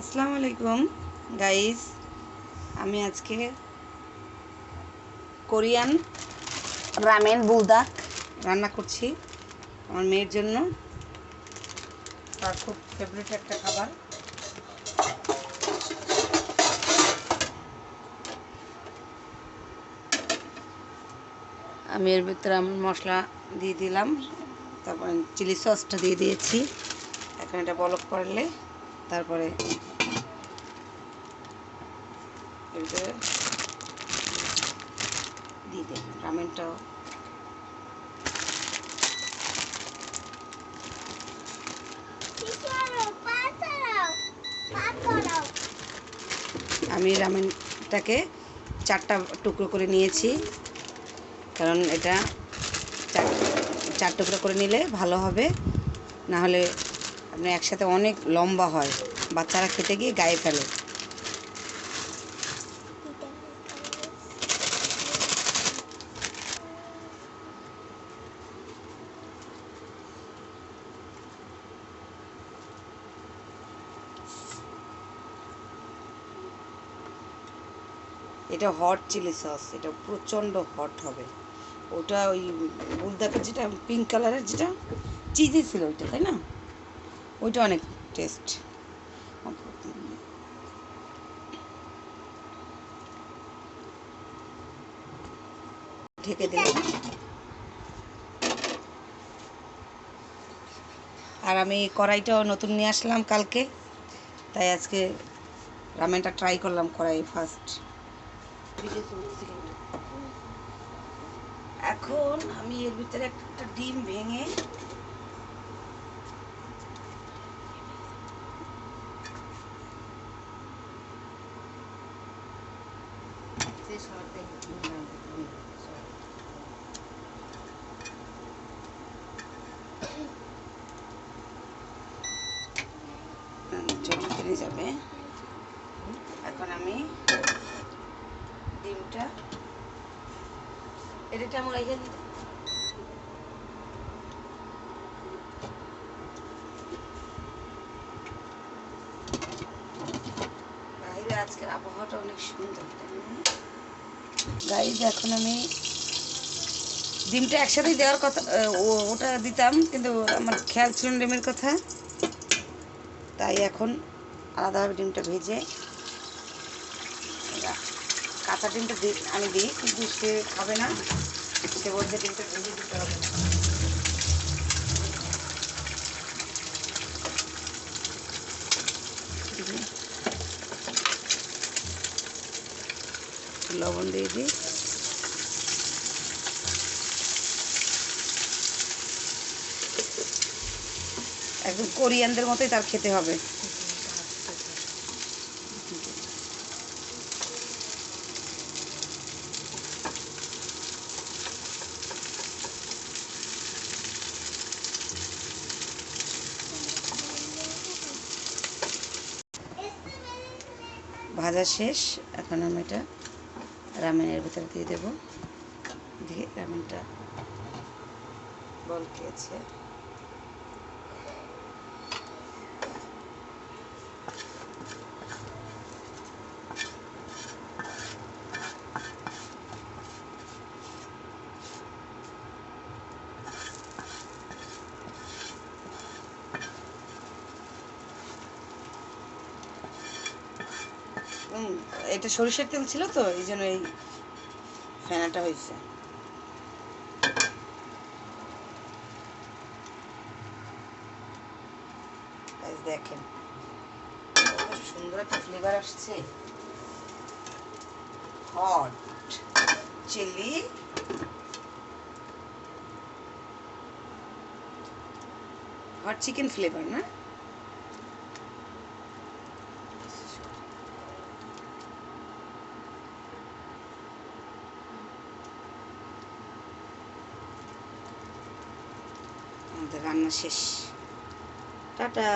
আসসালামু আলাইকুম গাইস, আমি আজকে কোরিয়ান রামেন বুলদাক রান্না করছি আমার মেয়ের জন্য। তার খুব ফেভারিট একটা খাবার। আমি এর ভিতরে আমার মশলা দিয়ে দিলাম, তারপরে চিলি সসটা দিয়ে দিয়েছি। এখন এটা বলক করলে তারপরে এর ভিতরে দিয়ে দেব রামেনটাও। আমি রামেনটাকে 4টা টুকরো করে নিয়েছি, কারণ এটা 4 টুকরো করে নিলে ভালো হবে, না হলে আপনি একসাথে অনেক লম্বা হয়, বাচ্চারা খেতে গিয়ে গায়ে ফেলে। এটা হট চিলি সস, এটা প্রচণ্ড হট হবে। ওটা ওই বুলদাকের যেটা পিঙ্ক কালারের যেটা চিজি ছিল ওইটা, তাই না? ওইটা অনেক টেস্ট। ঢেকে দিলাম। আর আমি কড়াইটাও নতুন নিয়ে আসলাম কালকে, তাই আজকে রামেনটা ট্রাই করলাম কড়াই ফার্স্ট। এখন আমি এর ভিতরে একটা ডিম ভেঙে জল কেটে যাবে। এখন আমি ডিমটা এটা আমার এখানে বাইরে আজকের আবহাওয়াটা অনেক সুন্দর। গাইজ, এখন আমি ডিমটা একসাথেই দেওয়ার কথা, ওটা দিতাম, কিন্তু আমার খেয়াল ছিল না ডিমের কথা, তাই এখন আলাদাভাবে ডিমটা ভেজে, কাঁচা ডিমটা আমি দিই, কিন্তু সে খাবে না, সে বলছে ডিমটা ভেজে দিতে হবে। লবণ দিয়ে দিই। একদম কোরিয়ানদের মতোই তার খেতে হবে। ভাজা শেষ, এখন আমি এটা রামেনের ভিতরে দিয়ে দেবো। দিয়ে রামেনটা বল খেয়েছে। এটা সরিষার তেল ছিল তো, এই জন্য এই ফেনাটা হয়েছে। দেখেন কত সুন্দর একটা ফ্লেভার আসছে। Hot chili hot chicken flavour, না? আমাদের রান্না শেষ। টাটা।